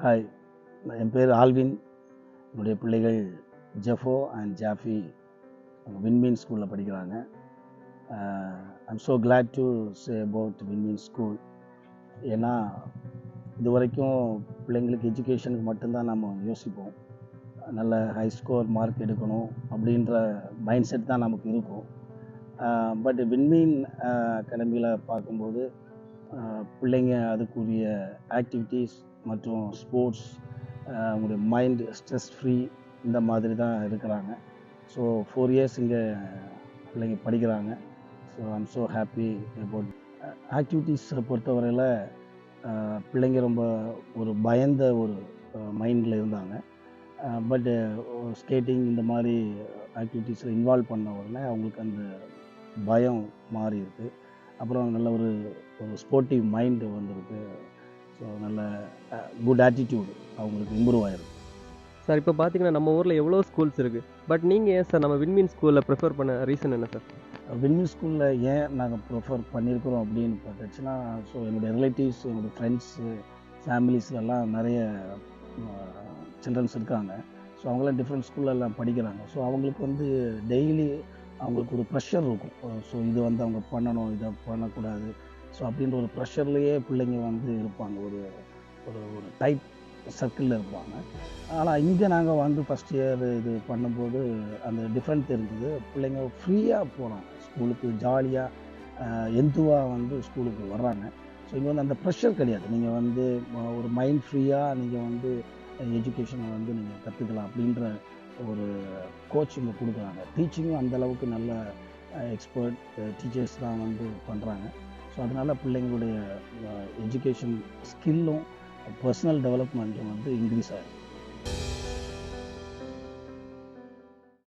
Hi, என் பேர் Alvin. என்னுடைய பிள்ளைகள் ஜெஃபோ அண்ட் ஜாஃபி வின்மீன் ஸ்கூலில் படிக்கிறாங்க. I'm so glad to say about Vinmeen school. ஏன்னா இது வரைக்கும் பிள்ளைங்களுக்கு எஜுகேஷனுக்கு மட்டும்தான் நம்ம யோசிப்போம். நல்ல ஹை ஸ்கோர் மார்க் எடுக்கணும் அப்படின்ற மைண்ட் செட் தான் நமக்கு இருக்கும். பட் வின்மீன் அகாடமியில் பார்க்கும்போது பிள்ளைங்க அதுக்குரிய ஆக்டிவிட்டீஸ் மற்றும் ஸ்போர்ட்ஸ், அவங்களுடைய மைண்ட் ஸ்ட்ரெஸ் ஃப்ரீ இந்த மாதிரி தான் இருக்கிறாங்க. ஸோ 4 இயர்ஸ் இங்கே பிள்ளைங்க படிக்கிறாங்க. So I'm so happy about ஆக்டிவிட்டீஸை பொறுத்தவரையில். பிள்ளைங்க ரொம்ப ஒரு பயந்த ஒரு மைண்டில் இருந்தாங்க. பட் ஸ்கேட்டிங் இந்த மாதிரி ஆக்டிவிட்டீஸில் இன்வால்வ் பண்ண உடனே அவங்களுக்கு அந்த பயம் மாறி இருக்குது. அப்புறம் நல்ல ஒரு ஸ்போர்ட்டிவ் மைண்டு வந்திருக்கு. ஸோ நல்ல குட் ஆட்டிடியூடு அவங்களுக்கு இம்ப்ரூவ் ஆகிருக்கு. சார், இப்போ பார்த்தீங்கன்னா நம்ம ஊரில் எவ்வளோ ஸ்கூல்ஸ் இருக்குது. பட் நீங்கள் ஏன் சார் நம்ம வின்மீன் ஸ்கூலில் ப்ரிஃபர் பண்ண ரீசன் என்ன சார்? வின்மீன் ஸ்கூலில் ஏன் நாங்கள் ப்ரிஃபர் பண்ணியிருக்கிறோம் அப்படின்னு பார்த்துச்சுன்னா, ஸோ என்னுடைய ரிலேட்டிவ்ஸ், என்னுடைய ஃப்ரெண்ட்ஸு, ஃபேமிலிஸ்லாம் நிறைய சில்ட்ரன்ஸ் இருக்காங்க. ஸோ அவங்களாம் டிஃப்ரெண்ட் ஸ்கூல்லெல்லாம் படிக்கிறாங்க. ஸோ அவங்களுக்கு வந்து டெய்லி அவங்களுக்கு ஒரு ப்ரெஷர் இருக்கும். ஸோ இது வந்து அவங்க பண்ணணும், இதை பண்ணக்கூடாது. ஸோ அப்படின்ற ஒரு ப்ரெஷர்லேயே பிள்ளைங்க வந்து இருப்பாங்க. ஒரு ஒரு ஒரு டைட் சர்க்கிளில் இருப்பாங்க. ஆனால் இங்கே நாங்கள் வந்து ஃபஸ்ட் இயர் இது பண்ணும்போது அந்த டிஃப்ரெண்ட் தெரிஞ்சுது. பிள்ளைங்க ஃப்ரீயாக போகிறாங்க ஸ்கூலுக்கு, ஜாலியாக எந்துவாக வந்து ஸ்கூலுக்கு வர்றாங்க. ஸோ இங்கே வந்து அந்த ப்ரெஷர் கிடையாது. நீங்கள் வந்து ஒரு மைண்ட் ஃப்ரீயாக நீங்கள் வந்து எஜுகேஷனை வந்து நீங்கள் கற்றுக்கலாம் அப்படின்ற ஒரு கோச்சிங்கை கொடுக்குறாங்க. டீச்சிங்கும் அந்தளவுக்கு நல்ல எக்ஸ்பர்ட் டீச்சர்ஸ் தான் வந்து பண்ணுறாங்க. ஸோ அதனால் பிள்ளைங்களுடைய எஜுகேஷன் ஸ்கில்லும் பர்சனல் டெவலப்மெண்ட்டும் வந்து இன்க்ரீஸ் ஆகிடும்.